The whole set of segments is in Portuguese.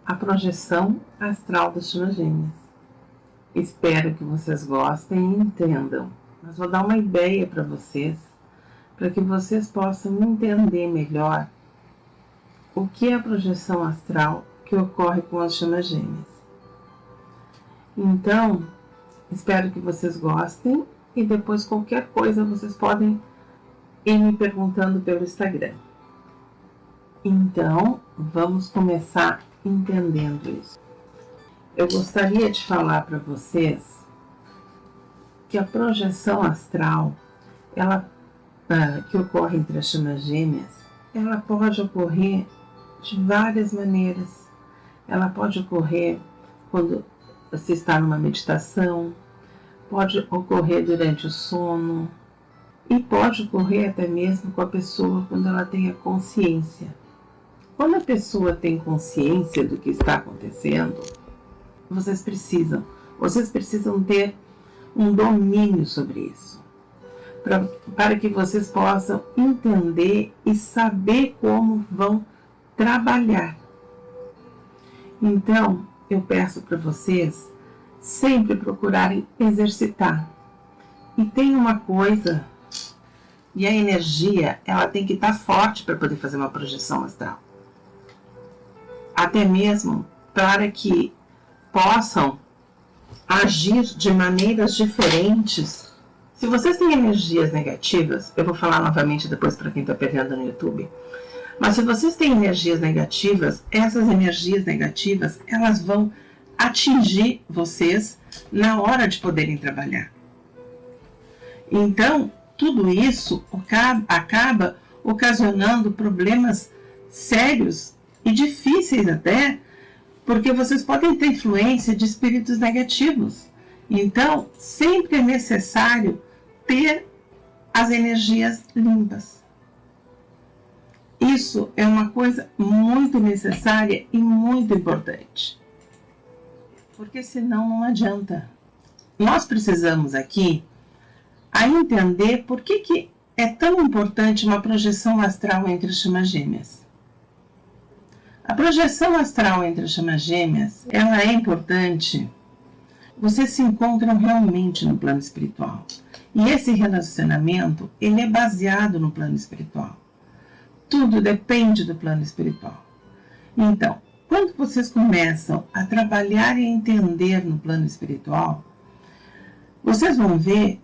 a projeção astral das chamas gêmeas. Espero que vocês gostem e entendam, mas vou dar uma ideia para vocês, para que vocês possam entender melhor o que é a projeção astral que ocorre com as chamas gêmeas. Então, espero que vocês gostem e depois qualquer coisa vocês podem ir me perguntando pelo Instagram. Então, vamos começar entendendo isso. Eu gostaria de falar para vocês que a projeção astral, que ocorre entre as chamas gêmeas, ela pode ocorrer de várias maneiras. Ela pode ocorrer quando você está numa meditação, pode ocorrer durante o sono e pode ocorrer até mesmo com a pessoa quando ela tem a consciência. Quando a pessoa tem consciência do que está acontecendo, vocês precisam ter um domínio sobre isso, para que vocês possam entender e saber como vão trabalhar. Então, eu peço para vocês sempre procurarem exercitar. E tem uma coisa, e a energia, ela tem que estar forte para poder fazer uma projeção astral. Até mesmo para que possam agir de maneiras diferentes. Se vocês têm energias negativas, eu vou falar novamente depois para quem está perdendo no YouTube, mas se vocês têm energias negativas, essas energias negativas, elas vão atingir vocês na hora de poderem trabalhar. Então, tudo isso acaba ocasionando problemas sérios e difíceis até, porque vocês podem ter influência de espíritos negativos. Então, sempre é necessário ter as energias limpas. Isso é uma coisa muito necessária e muito importante. Porque senão não adianta. Nós precisamos aqui entender por que é tão importante uma projeção astral entre as chamas gêmeas. A projeção astral entre as chamas gêmeas, ela é importante. Vocês se encontram realmente no plano espiritual. E esse relacionamento, ele é baseado no plano espiritual. Tudo depende do plano espiritual. Então, quando vocês começam a trabalhar e entender no plano espiritual, vocês vão ver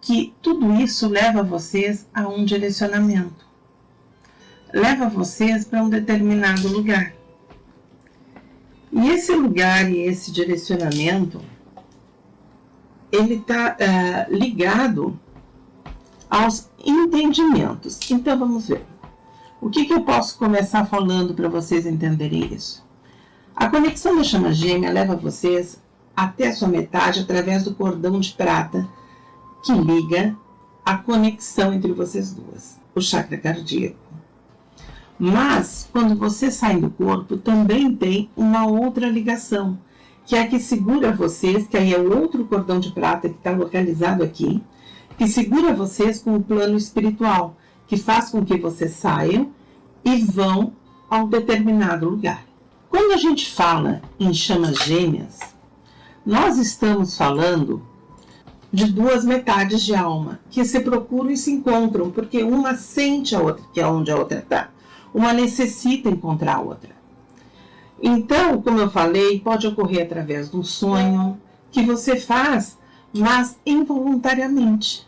que tudo isso leva vocês a um direcionamento. Leva vocês para um determinado lugar. E esse lugar e esse direcionamento, ele está ligado aos entendimentos. Então vamos ver. O que eu posso começar falando para vocês entenderem isso? A conexão da chama gêmea leva vocês até a sua metade através do cordão de prata que liga a conexão entre vocês duas, o chakra cardíaco. Mas, quando vocês saem do corpo, também tem uma outra ligação, que é a que segura vocês, que aí é o outro cordão de prata que está localizado aqui, que segura vocês com o plano espiritual, que faz com que vocês saiam e vão a um determinado lugar. Quando a gente fala em chamas gêmeas, nós estamos falando de duas metades de alma, que se procuram e se encontram, porque uma sente a outra, que é onde a outra está. Uma necessita encontrar a outra. Então, como eu falei, pode ocorrer através de um sonho que você faz, mas involuntariamente.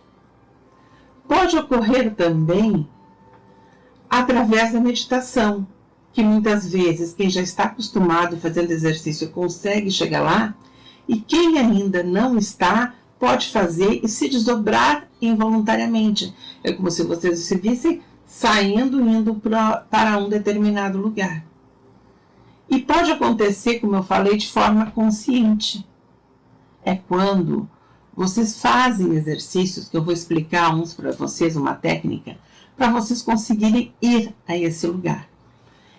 Pode ocorrer também através da meditação, que muitas vezes quem já está acostumado fazendo exercício consegue chegar lá, e quem ainda não está, pode fazer e se desdobrar involuntariamente. É como se vocês se vissem saindo, indo para um determinado lugar. E pode acontecer, como eu falei, de forma consciente. É quando vocês fazem exercícios, que eu vou explicar uns para vocês, uma técnica, para vocês conseguirem ir a esse lugar.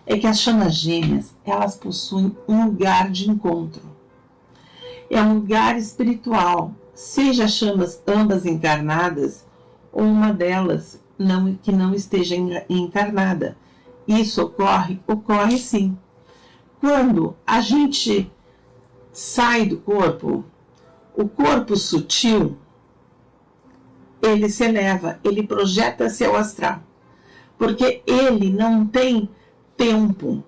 É que as chamas gêmeas, elas possuem um lugar de encontro. É um lugar espiritual, seja chamas ambas encarnadas, ou uma delas que não esteja encarnada. Isso ocorre sim. quando a gente sai do corpo, o corpo sutil, ele se eleva, ele projeta seu astral, porque ele não tem tempo.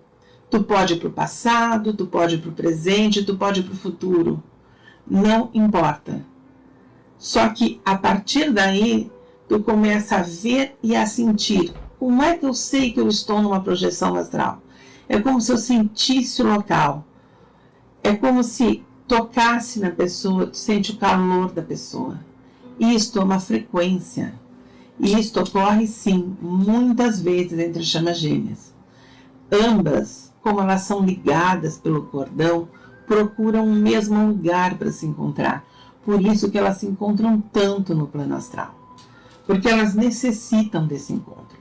Tu pode ir para o passado, tu pode ir para o presente, tu pode ir para o futuro, não importa. Só que a partir daí, tu começa a ver e a sentir. Como é que eu sei que eu estou numa projeção astral? É como se eu sentisse o local. É como se tocasse na pessoa, tu sente o calor da pessoa. Isto é uma frequência. E isto ocorre, sim, muitas vezes entre as chamas gêmeas. Ambas, como elas são ligadas pelo cordão, procuram o mesmo lugar para se encontrar. Por isso que elas se encontram tanto no plano astral. Porque elas necessitam desse encontro.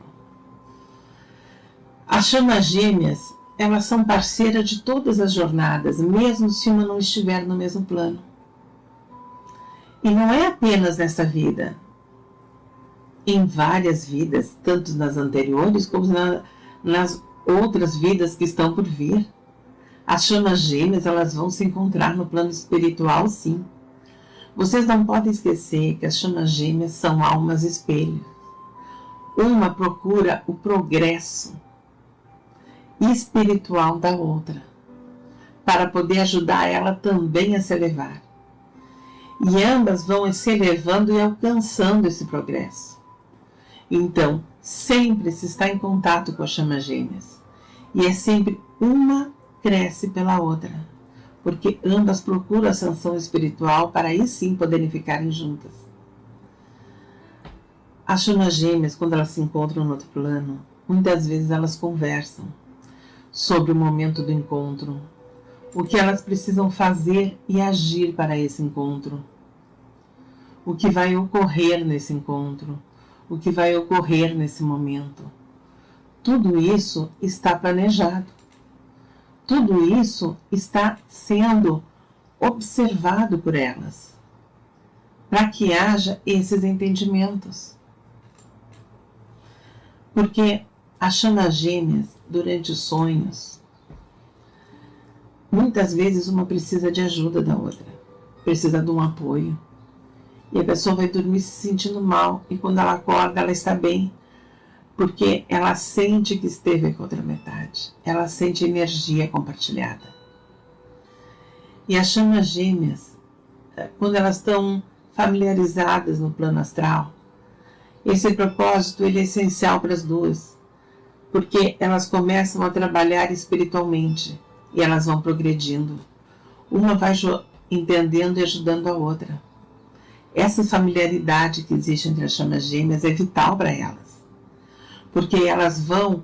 As chamas gêmeas, elas são parceiras de todas as jornadas, mesmo se uma não estiver no mesmo plano. E não é apenas nessa vida. Em várias vidas, tanto nas anteriores como nas outras vidas que estão por vir. As chamas gêmeas, elas vão se encontrar no plano espiritual, sim. Vocês não podem esquecer que as chamas gêmeas são almas espelho. Uma procura o progresso espiritual da outra, para poder ajudar ela também a se elevar. E ambas vão se elevando e alcançando esse progresso. Então, sempre se está em contato com as chamas gêmeas. E é sempre uma cresce pela outra, porque ambas procuram a ascensão espiritual para aí sim poderem ficarem juntas. As chamas gêmeas, quando elas se encontram no outro plano, muitas vezes elas conversam sobre o momento do encontro, o que elas precisam fazer e agir para esse encontro, o que vai ocorrer nesse encontro, o que vai ocorrer nesse momento. Tudo isso está planejado. Tudo isso está sendo observado por elas, para que haja esses entendimentos. Porque as chamas gêmeas, durante os sonhos, muitas vezes uma precisa de ajuda da outra, precisa de um apoio. E a pessoa vai dormir se sentindo mal, e quando ela acorda, ela está bem, porque ela sente que esteve com a outra metade, ela sente energia compartilhada. E as chamas gêmeas, quando elas estão familiarizadas no plano astral, esse propósito ele é essencial para as duas, porque elas começam a trabalhar espiritualmente e elas vão progredindo. Uma vai entendendo e ajudando a outra. Essa familiaridade que existe entre as chamas gêmeas é vital para elas, porque elas vão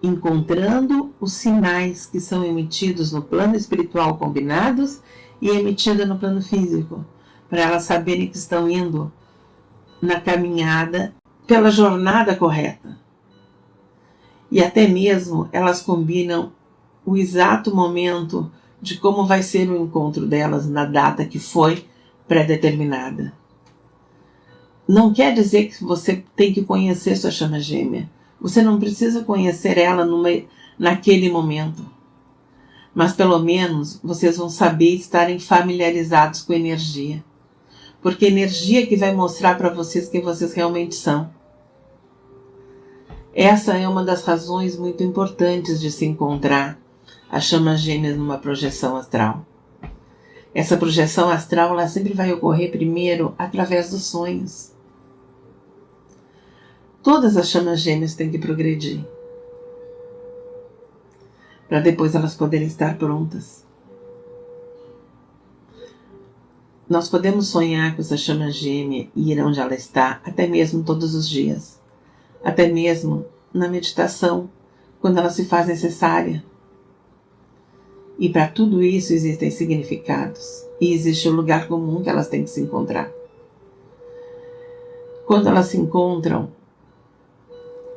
encontrando os sinais que são emitidos no plano espiritual combinados e emitidos no plano físico, para elas saberem que estão indo na caminhada pela jornada correta. E até mesmo elas combinam o exato momento de como vai ser o encontro delas na data que foi pré-determinada. Não quer dizer que você tem que conhecer sua chama gêmea. Você não precisa conhecer ela naquele momento. Mas pelo menos vocês vão saber estarem familiarizados com a energia. Porque a energia que vai mostrar para vocês quem vocês realmente são. Essa é uma das razões muito importantes de se encontrar as chamas gêmeas numa projeção astral. Essa projeção astral ela sempre vai ocorrer primeiro através dos sonhos. Todas as chamas gêmeas têm que progredir, para depois elas poderem estar prontas. Nós podemos sonhar com essa chama gêmea e ir onde ela está, até mesmo todos os dias, até mesmo na meditação, quando ela se faz necessária. E para tudo isso existem significados, e existe o lugar comum que elas têm que se encontrar. Quando elas se encontram,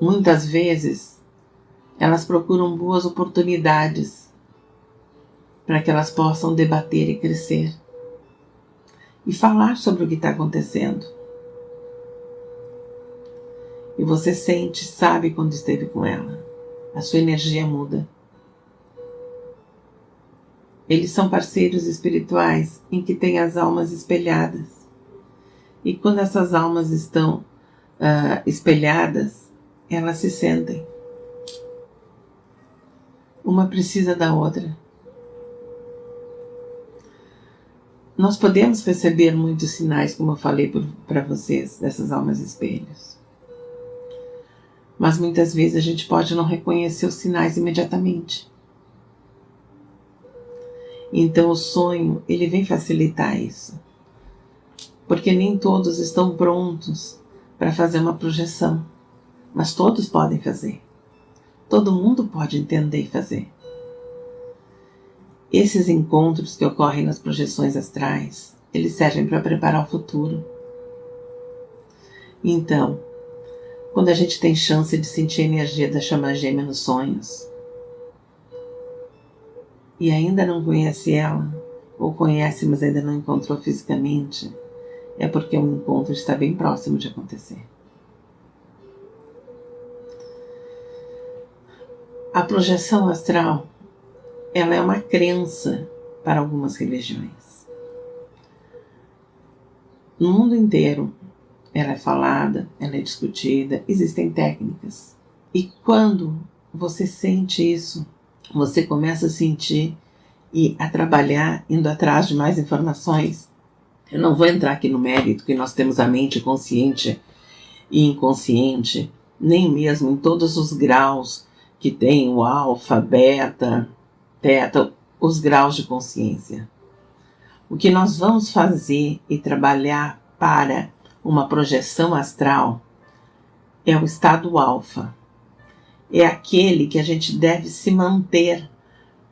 muitas vezes, elas procuram boas oportunidades para que elas possam debater e crescer e falar sobre o que está acontecendo. E você sente, sabe quando esteve com ela. A sua energia muda. Eles são parceiros espirituais em que tem as almas espelhadas. E quando essas almas estão espelhadas, elas se sentem. Uma precisa da outra. Nós podemos perceber muitos sinais, como eu falei para vocês, dessas almas espelhos. Mas muitas vezes a gente pode não reconhecer os sinais imediatamente. Então o sonho, ele vem facilitar isso. Porque nem todos estão prontos para fazer uma projeção. Mas todos podem fazer. Todo mundo pode entender e fazer. Esses encontros que ocorrem nas projeções astrais, eles servem para preparar o futuro. Então, quando a gente tem chance de sentir a energia da chama gêmea nos sonhos, e ainda não conhece ela, ou conhece, mas ainda não encontrou fisicamente, é porque o encontro está bem próximo de acontecer. A projeção astral, ela é uma crença para algumas religiões. No mundo inteiro, ela é falada, ela é discutida, existem técnicas. E quando você sente isso, você começa a sentir e a trabalhar, indo atrás de mais informações. Eu não vou entrar aqui no mérito que nós temos a mente consciente e inconsciente, nem mesmo em todos os graus que tem o alfa, beta, teta, os graus de consciência. O que nós vamos fazer e trabalhar para uma projeção astral é o estado alfa. É aquele que a gente deve se manter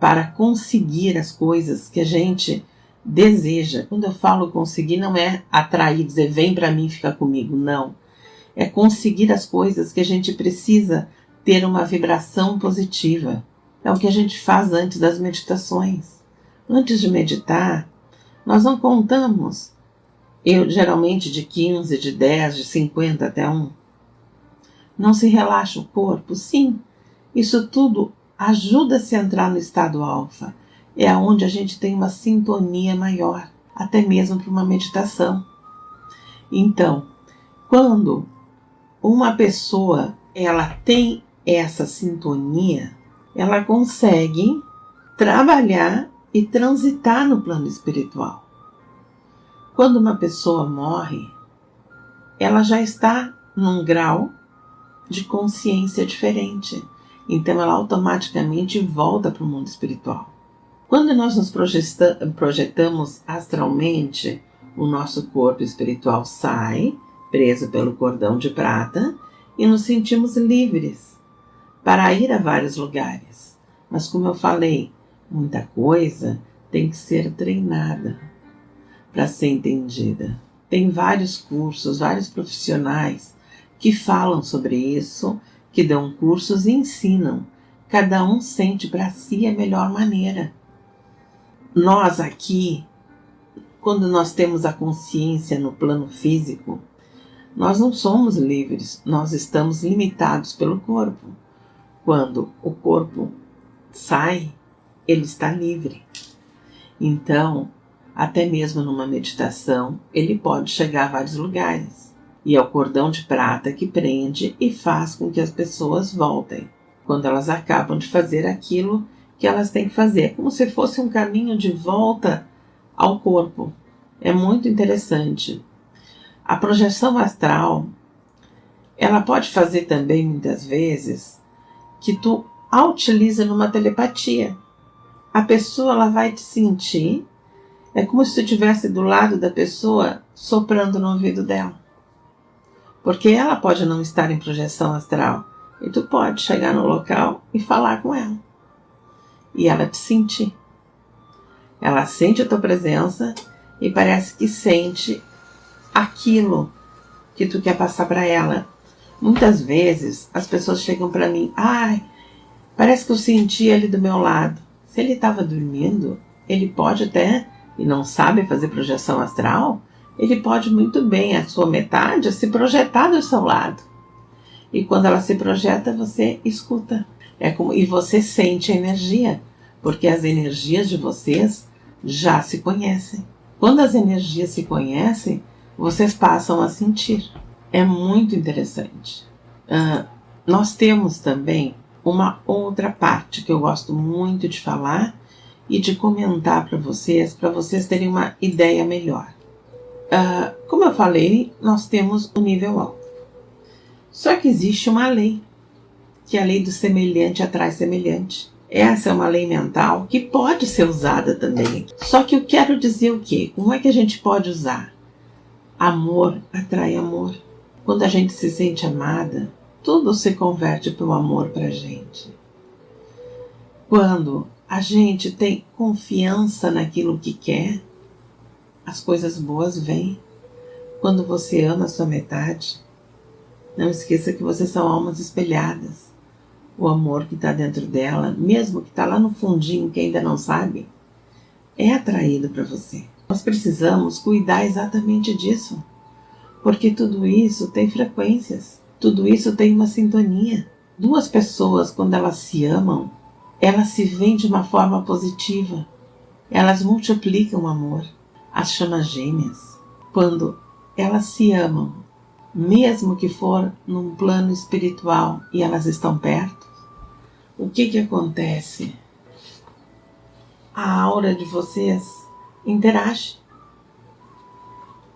para conseguir as coisas que a gente deseja. Quando eu falo conseguir, não é atrair, dizer vem para mim, fica comigo, não. É conseguir as coisas que a gente precisa ter uma vibração positiva. É o que a gente faz antes das meditações. Antes de meditar, nós não contamos, geralmente de 15, de 10, de 50 até 1. Não se relaxa o corpo? Sim, isso tudo ajuda-se a entrar no estado alfa. É onde a gente tem uma sintonia maior, até mesmo para uma meditação. Então, quando uma pessoa ela tem essa sintonia, ela consegue trabalhar e transitar no plano espiritual. Quando uma pessoa morre, ela já está num grau de consciência diferente. Então ela automaticamente volta para o mundo espiritual. Quando nós nos projetamos astralmente, o nosso corpo espiritual sai, preso pelo cordão de prata, e nos sentimos livres para ir a vários lugares. Mas como eu falei, muita coisa tem que ser treinada para ser entendida. Tem vários cursos, vários profissionais que falam sobre isso, que dão cursos e ensinam. Cada um sente para si a melhor maneira. Nós aqui, quando nós temos a consciência no plano físico, nós não somos livres, nós estamos limitados pelo corpo. Quando o corpo sai, ele está livre. Então, até mesmo numa meditação, ele pode chegar a vários lugares. E é o cordão de prata que prende e faz com que as pessoas voltem, quando elas acabam de fazer aquilo que elas têm que fazer. É como se fosse um caminho de volta ao corpo. É muito interessante. A projeção astral, ela pode fazer também, muitas vezes, que tu a utiliza numa telepatia. A pessoa ela vai te sentir, é como se tu estivesse do lado da pessoa soprando no ouvido dela. Porque ela pode não estar em projeção astral, e tu pode chegar no local e falar com ela. E ela te sentir. Ela sente a tua presença e parece que sente aquilo que tu quer passar para ela. Muitas vezes as pessoas chegam para mim, parece que eu senti ele do meu lado. Se ele estava dormindo, ele pode até, e não sabe fazer projeção astral, ele pode muito bem, a sua metade, se projetar do seu lado. E quando ela se projeta, você escuta. E você sente a energia. porque as energias de vocês já se conhecem. Quando as energias se conhecem, vocês passam a sentir. É muito interessante. Nós temos também uma outra parte que eu gosto muito de falar e de comentar para vocês terem uma ideia melhor. Como eu falei, nós temos o nível alto. Só que existe uma lei, que é a lei do semelhante atrai semelhante. Essa é uma lei mental que pode ser usada também. Só que eu quero dizer o quê? Como é que a gente pode usar? Amor atrai amor. Quando a gente se sente amada, tudo se converte para o amor para a gente. Quando a gente tem confiança naquilo que quer, as coisas boas vêm. Quando você ama a sua metade, não esqueça que vocês são almas espelhadas. O amor que está dentro dela, mesmo que está lá no fundinho, que ainda não sabe, é atraído para você. Nós precisamos cuidar exatamente disso, porque tudo isso tem frequências, tudo isso tem uma sintonia. Duas pessoas, quando elas se amam, elas se veem de uma forma positiva, elas multiplicam o amor. As chamas gêmeas, quando elas se amam, mesmo que for num plano espiritual e elas estão perto, o que acontece? A aura de vocês interage.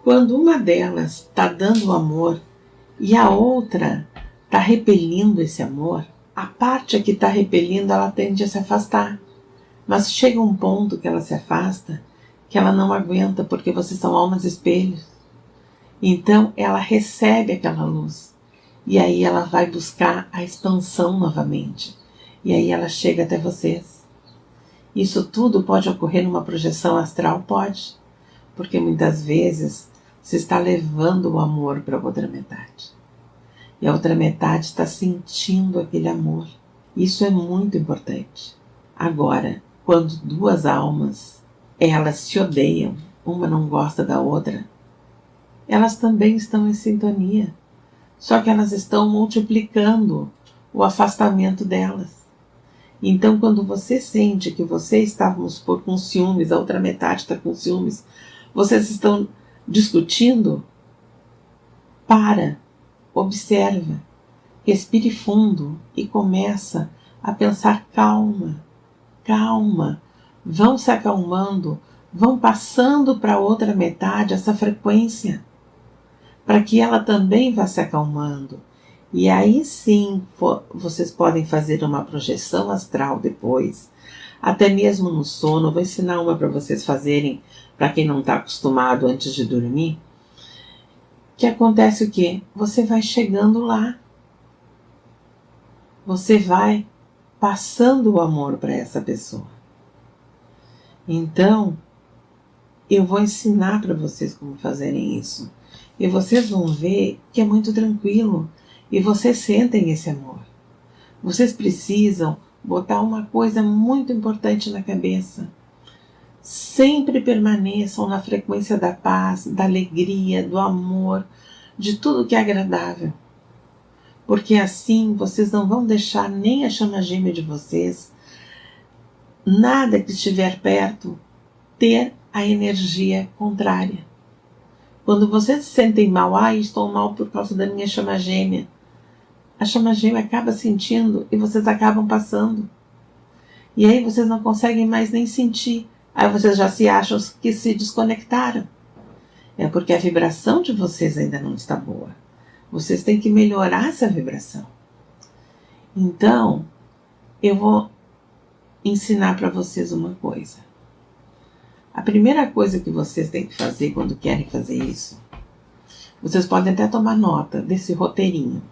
Quando uma delas está dando amor e a outra está repelindo esse amor, a parte que está repelindo, ela tende a se afastar. Mas chega um ponto que ela se afasta, que ela não aguenta, porque vocês são almas espelhos. Então ela recebe aquela luz e aí ela vai buscar a expansão novamente e aí ela chega até vocês. Isso tudo pode ocorrer numa projeção astral? Pode, porque muitas vezes você está levando o amor para a outra metade e a outra metade está sentindo aquele amor. Isso é muito importante. Agora, quando duas almas elas se odeiam, uma não gosta da outra, elas também estão em sintonia, só que elas estão multiplicando o afastamento delas. Então, quando você sente que você está, vamos supor, com ciúmes, a outra metade está com ciúmes, vocês estão discutindo, observa, respire fundo e começa a pensar calma, calma, vão se acalmando, vão passando para a outra metade essa frequência, para que ela também vá se acalmando. E aí sim, vocês podem fazer uma projeção astral depois, até mesmo no sono. Eu vou ensinar uma para vocês fazerem, para quem não está acostumado antes de dormir. Que acontece o quê? Você vai chegando lá. Você vai passando o amor para essa pessoa. Então, eu vou ensinar para vocês como fazerem isso. E vocês vão ver que é muito tranquilo. E vocês sentem esse amor. Vocês precisam botar uma coisa muito importante na cabeça. Sempre permaneçam na frequência da paz, da alegria, do amor, de tudo que é agradável. Porque assim vocês não vão deixar nem a chama gêmea de vocês, nada que estiver perto, ter a energia contrária. Quando vocês se sentem mal, estou mal por causa da minha chama gêmea, a chama gêmea acaba sentindo e vocês acabam passando. E aí vocês não conseguem mais nem sentir. Aí vocês já se acham que se desconectaram. É porque a vibração de vocês ainda não está boa. Vocês têm que melhorar essa vibração. Então, eu vou ensinar para vocês uma coisa. A primeira coisa que vocês têm que fazer quando querem fazer isso, vocês podem até tomar nota desse roteirinho.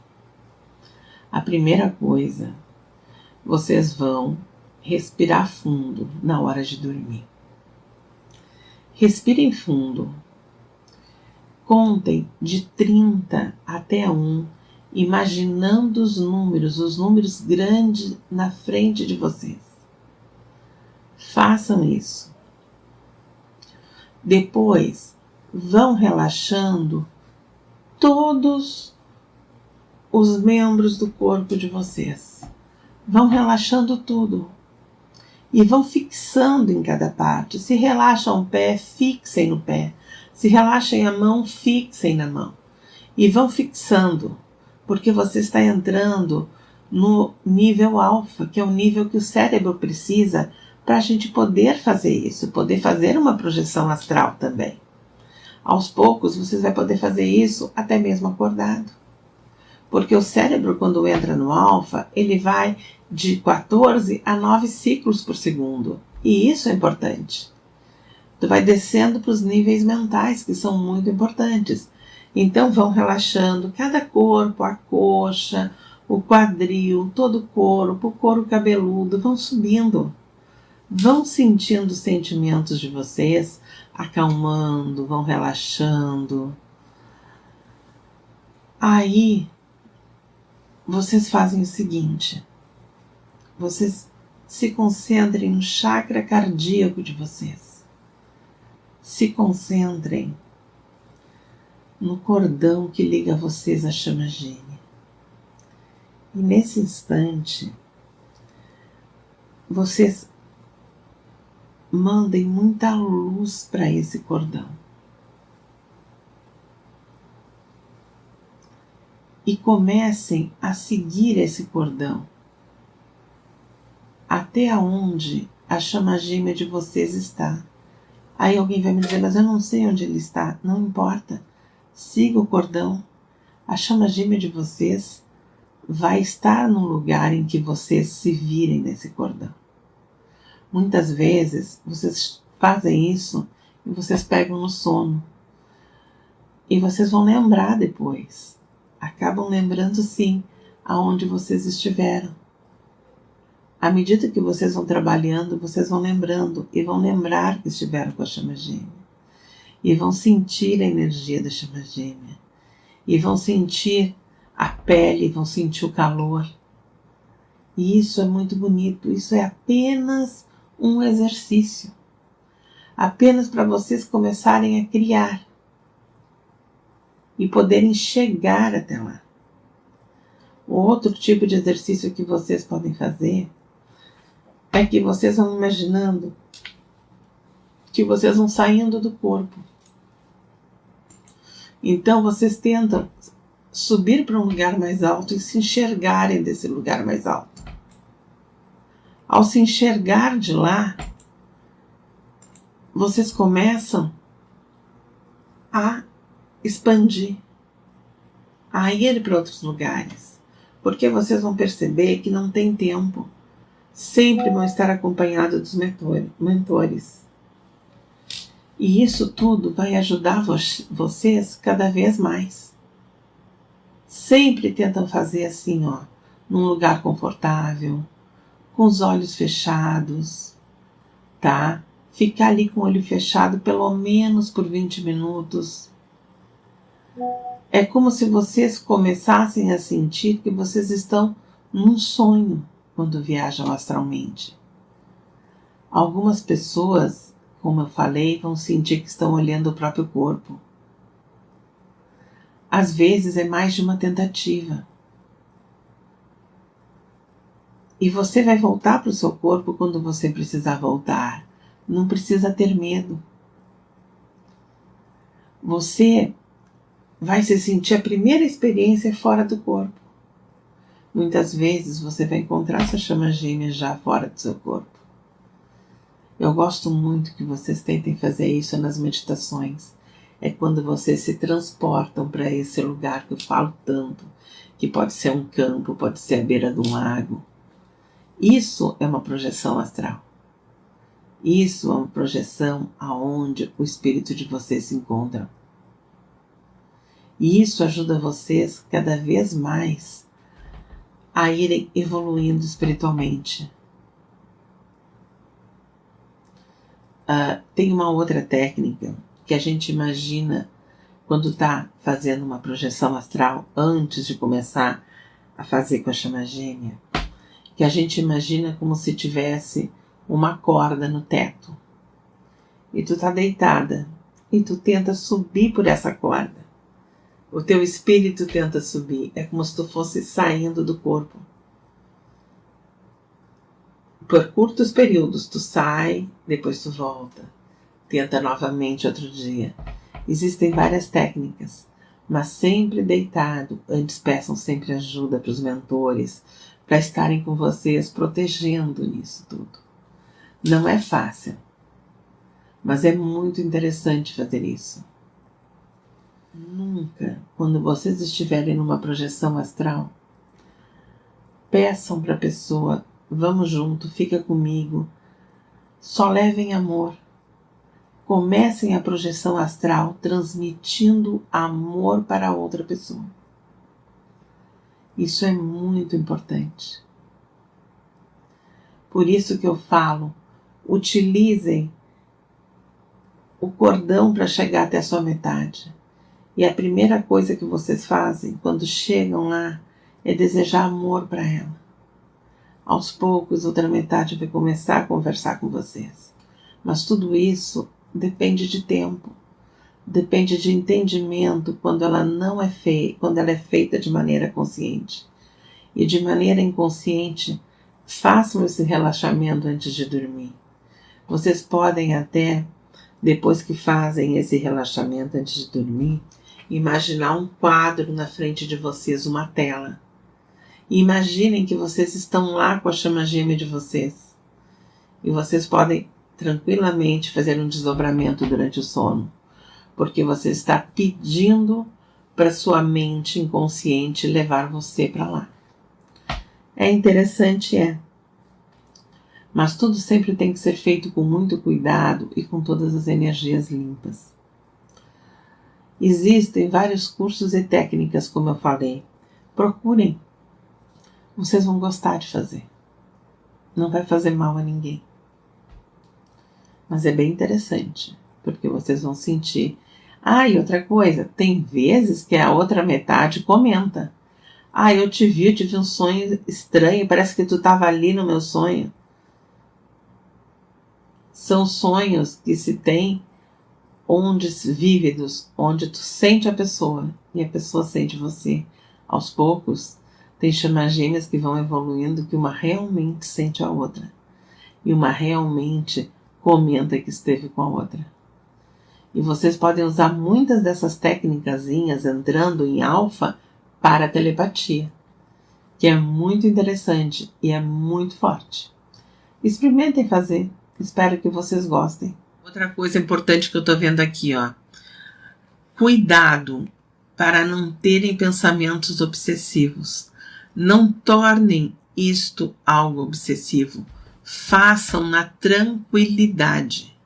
A primeira coisa, vocês vão respirar fundo na hora de dormir. Respirem fundo. Contem de 30 até 1, imaginando os números grandes na frente de vocês. Façam isso. Depois, vão relaxando todos os membros do corpo de vocês. Vão relaxando tudo. e vão fixando em cada parte. Se relaxam o pé, fixem no pé. Se relaxem a mão, fixem na mão. E vão fixando, porque você está entrando no nível alfa, que é o nível que o cérebro precisa para a gente poder fazer isso, poder fazer uma projeção astral também. Aos poucos, vocês vão poder fazer isso até mesmo acordado. Porque o cérebro, quando entra no alfa, ele vai de 14 a 9 ciclos por segundo. E isso é importante. Tu vai descendo para os níveis mentais, que são muito importantes. Então vão relaxando cada corpo, a coxa, o quadril, todo o couro cabeludo, vão subindo. Vão sentindo os sentimentos de vocês, acalmando, vão relaxando. Aí, vocês fazem o seguinte, vocês se concentrem no chakra cardíaco de vocês. Se concentrem no cordão que liga vocês à chama gêmea. E nesse instante, vocês mandem muita luz para esse cordão. E comecem a seguir esse cordão até onde a chama gêmea de vocês está. Aí alguém vai me dizer, mas eu não sei onde ele está. Não importa. Siga o cordão. A chama gêmea de vocês vai estar no lugar em que vocês se virem nesse cordão. Muitas vezes vocês fazem isso e vocês pegam no sono. E vocês vão lembrar depois. Acabam lembrando sim aonde vocês estiveram. À medida que vocês vão trabalhando, vocês vão lembrando e vão lembrar que estiveram com a chama gêmea. E vão sentir a energia da chama gêmea. E vão sentir a pele, vão sentir o calor. E isso é muito bonito. Isso é apenas um exercício. Apenas para vocês começarem a criar. E poderem chegar até lá. O outro tipo de exercício que vocês podem fazer é que vocês vão imaginando que vocês vão saindo do corpo. Então vocês tentam subir para um lugar mais alto e se enxergarem desse lugar mais alto. Ao se enxergar de lá, vocês começam a expandir, a ir para outros lugares, porque vocês vão perceber que não tem tempo. Sempre vão estar acompanhados dos mentores. E isso tudo vai ajudar vocês cada vez mais. Sempre tentam fazer assim, num lugar confortável, com os olhos fechados, tá? Ficar ali com o olho fechado pelo menos por 20 minutos. É como se vocês começassem a sentir que vocês estão num sonho quando viajam astralmente. Algumas pessoas, como eu falei, vão sentir que estão olhando o próprio corpo. Às vezes é mais de uma tentativa. E você vai voltar para o seu corpo quando você precisar voltar. Não precisa ter medo. Você vai se sentir a primeira experiência fora do corpo. Muitas vezes você vai encontrar essa chama gêmea já fora do seu corpo. Eu gosto muito que vocês tentem fazer isso nas meditações. É quando vocês se transportam para esse lugar que eu falo tanto, que pode ser um campo, pode ser a beira de um lago. Isso é uma projeção astral. Isso é uma projeção aonde o espírito de vocês se encontra. E isso ajuda vocês cada vez mais a irem evoluindo espiritualmente. Tem uma outra técnica que a gente imagina quando está fazendo uma projeção astral antes de começar a fazer com a chama gêmea, que a gente imagina como se tivesse uma corda no teto. E tu tá deitada e tu tenta subir por essa corda. O teu espírito tenta subir. É como se tu fosse saindo do corpo. Por curtos períodos, tu sai, depois tu volta. Tenta novamente outro dia. Existem várias técnicas, mas sempre deitado. Antes peçam sempre ajuda para os mentores, para estarem com vocês, protegendo isso tudo. Não é fácil, mas é muito interessante fazer isso. Nunca, quando vocês estiverem numa projeção astral, peçam para a pessoa, vamos junto, fica comigo, só levem amor. Comecem a projeção astral transmitindo amor para outra pessoa. Isso é muito importante. Por isso que eu falo, utilizem o cordão para chegar até a sua metade. E a primeira coisa que vocês fazem quando chegam lá é desejar amor para ela. Aos poucos, outra metade vai começar a conversar com vocês. Mas tudo isso depende de tempo, depende de entendimento quando ela não é feita, quando ela é feita de maneira consciente. E de maneira inconsciente, façam esse relaxamento antes de dormir. Vocês podem até, depois que fazem esse relaxamento antes de dormir, imaginar um quadro na frente de vocês, uma tela. E imaginem que vocês estão lá com a chama gêmea de vocês. E vocês podem tranquilamente fazer um desdobramento durante o sono, porque você está pedindo para sua mente inconsciente levar você para lá. É interessante, mas tudo sempre tem que ser feito com muito cuidado e com todas as energias limpas. Existem vários cursos e técnicas, como eu falei. Procurem. Vocês vão gostar de fazer. Não vai fazer mal a ninguém. Mas é bem interessante, porque vocês vão sentir. E outra coisa, tem vezes que a outra metade comenta. Eu tive um sonho estranho, parece que tu estava ali no meu sonho. São sonhos que se tem vívidos, onde tu sente a pessoa e a pessoa sente você. Aos poucos, tem chamas gêmeas que vão evoluindo, que uma realmente sente a outra. E uma realmente comenta que esteve com a outra. E vocês podem usar muitas dessas técnicazinhas entrando em alfa para a telepatia, que é muito interessante e é muito forte. Experimentem fazer. Espero que vocês gostem. Outra coisa importante que eu estou vendo aqui, cuidado para não terem pensamentos obsessivos. Não tornem isto algo obsessivo. Façam na tranquilidade.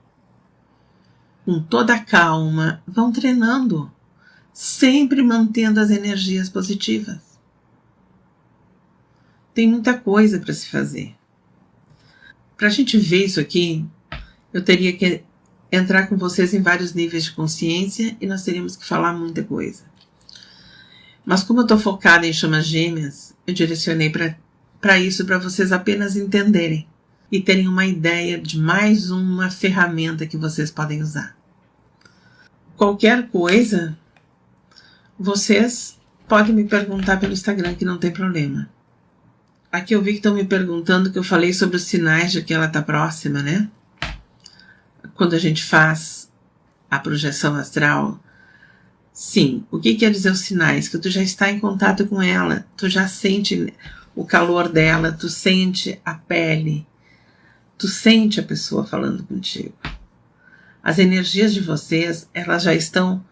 Com toda a calma, vão treinando, sempre mantendo as energias positivas. Tem muita coisa para se fazer. Para a gente ver isso aqui, eu teria que entrar com vocês em vários níveis de consciência e nós teríamos que falar muita coisa. Mas como eu estou focada em chamas gêmeas, eu direcionei para isso, para vocês apenas entenderem e terem uma ideia de mais uma ferramenta que vocês podem usar. Qualquer coisa, vocês podem me perguntar pelo Instagram, que não tem problema. Aqui eu vi que estão me perguntando que eu falei sobre os sinais de que ela está próxima, né? Quando a gente faz a projeção astral, sim, o que quer dizer os sinais? Que tu já está em contato com ela, tu já sente o calor dela, tu sente a pele, tu sente a pessoa falando contigo. As energias de vocês, elas já estão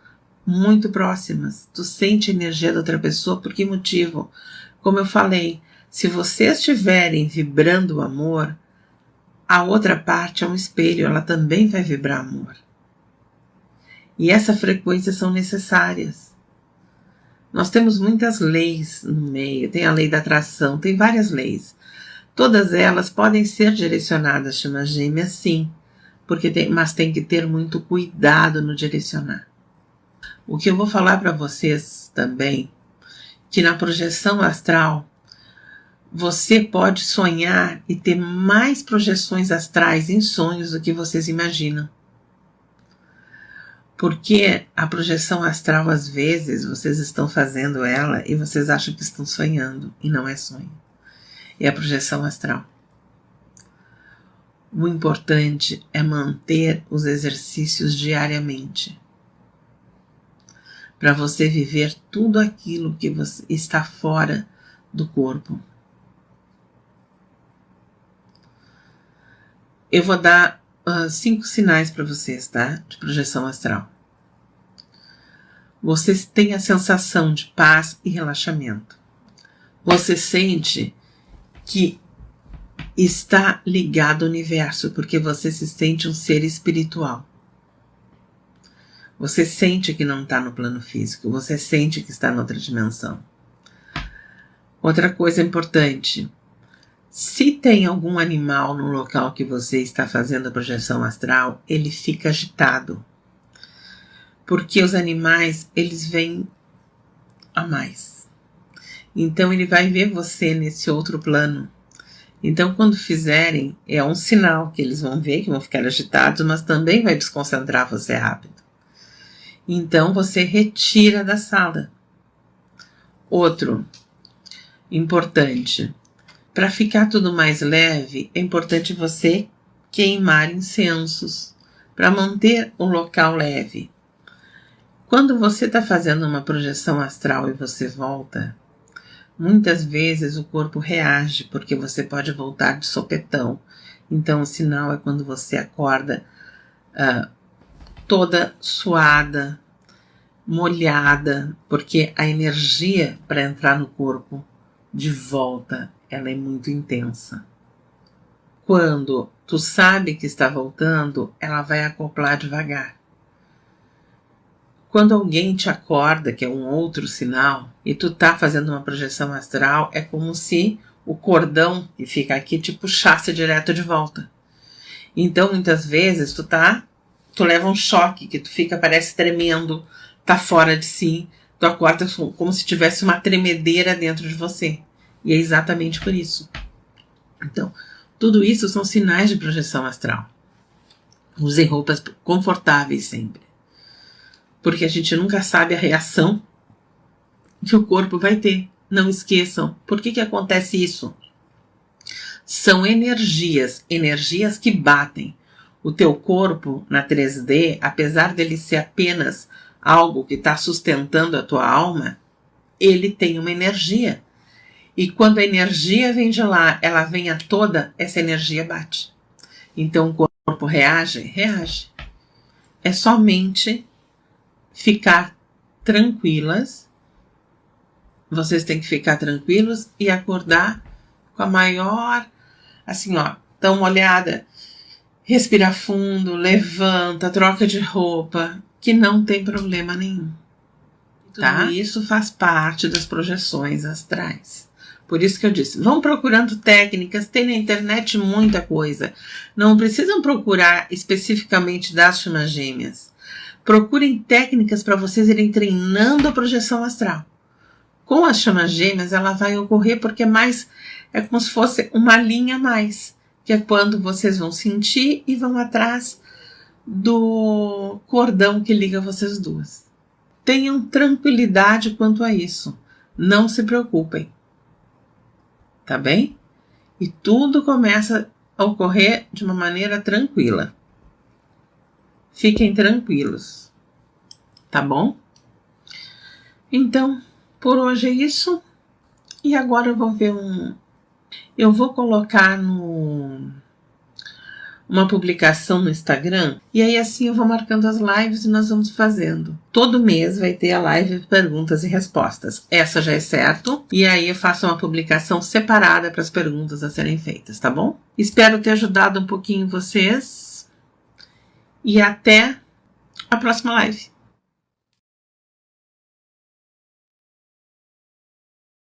muito próximas. Tu sente a energia da outra pessoa, por que motivo? Como eu falei, se vocês estiverem vibrando o amor, a outra parte é um espelho, ela também vai vibrar amor. E essas frequências são necessárias. Nós temos muitas leis no meio, tem a lei da atração, tem várias leis. Todas elas podem ser direcionadas a chamas gêmeas, sim, mas tem que ter muito cuidado no direcionar. O que eu vou falar para vocês também, que na projeção astral, você pode sonhar e ter mais projeções astrais em sonhos do que vocês imaginam. Porque a projeção astral, às vezes, vocês estão fazendo ela e vocês acham que estão sonhando, e não é sonho. É a projeção astral. O importante é manter os exercícios diariamente, para você viver tudo aquilo que está fora do corpo. Eu vou dar 5 sinais para vocês, tá? De projeção astral. Você tem a sensação de paz e relaxamento. Você sente que está ligado ao universo, porque você se sente um ser espiritual. Você sente que não está no plano físico, você sente que está em outra dimensão. Outra coisa importante, se tem algum animal no local que você está fazendo a projeção astral, ele fica agitado. Porque os animais, eles vêm a mais. Então ele vai ver você nesse outro plano. Então quando fizerem, é um sinal que eles vão ver, que vão ficar agitados, mas também vai desconcentrar você rápido. Então você retira da sala. Outro importante, para ficar tudo mais leve, é importante você queimar incensos para manter o local leve. Quando você está fazendo uma projeção astral e você volta, muitas vezes o corpo reage, porque você pode voltar de sopetão. Então o sinal é quando você acorda toda suada, molhada, porque a energia para entrar no corpo de volta, ela é muito intensa. Quando tu sabe que está voltando, ela vai acoplar devagar. Quando alguém te acorda, que é um outro sinal, e tu tá fazendo uma projeção astral, é como se o cordão que fica aqui te puxasse direto de volta. Então, muitas vezes, tu leva um choque, que tu fica, parece tremendo, tá fora de si, tu acorda como se tivesse uma tremedeira dentro de você. E é exatamente por isso. Então, tudo isso são sinais de projeção astral. Use roupas confortáveis sempre. Porque a gente nunca sabe a reação que o corpo vai ter. Não esqueçam. Por que acontece isso? São energias que batem. O teu corpo na 3D, apesar dele ser apenas algo que está sustentando a tua alma, ele tem uma energia. E quando a energia vem de lá, ela vem a toda, essa energia bate. Então o corpo reage? Reage. É somente ficar tranquilas. Vocês têm que ficar tranquilos e acordar com a maior, assim, ó, dá uma olhada, respira fundo, levanta, troca de roupa, que não tem problema nenhum. Tá? Tudo isso faz parte das projeções astrais. Por isso que eu disse, vão procurando técnicas, tem na internet muita coisa. Não precisam procurar especificamente das chamas gêmeas. Procurem técnicas para vocês irem treinando a projeção astral. Com as chamas gêmeas, ela vai ocorrer porque é como se fosse uma linha a mais, que é quando vocês vão sentir e vão atrás do cordão que liga vocês duas. Tenham tranquilidade quanto a isso. Não se preocupem. Tá bem? E tudo começa a ocorrer de uma maneira tranquila. Fiquem tranquilos. Tá bom? Então, por hoje é isso. E agora eu vou ver eu vou colocar uma publicação no Instagram. E aí assim eu vou marcando as lives e nós vamos fazendo. Todo mês vai ter a live de perguntas e respostas. Essa já é certo. E aí eu faço uma publicação separada para as perguntas a serem feitas, tá bom? Espero ter ajudado um pouquinho vocês. E até a próxima live.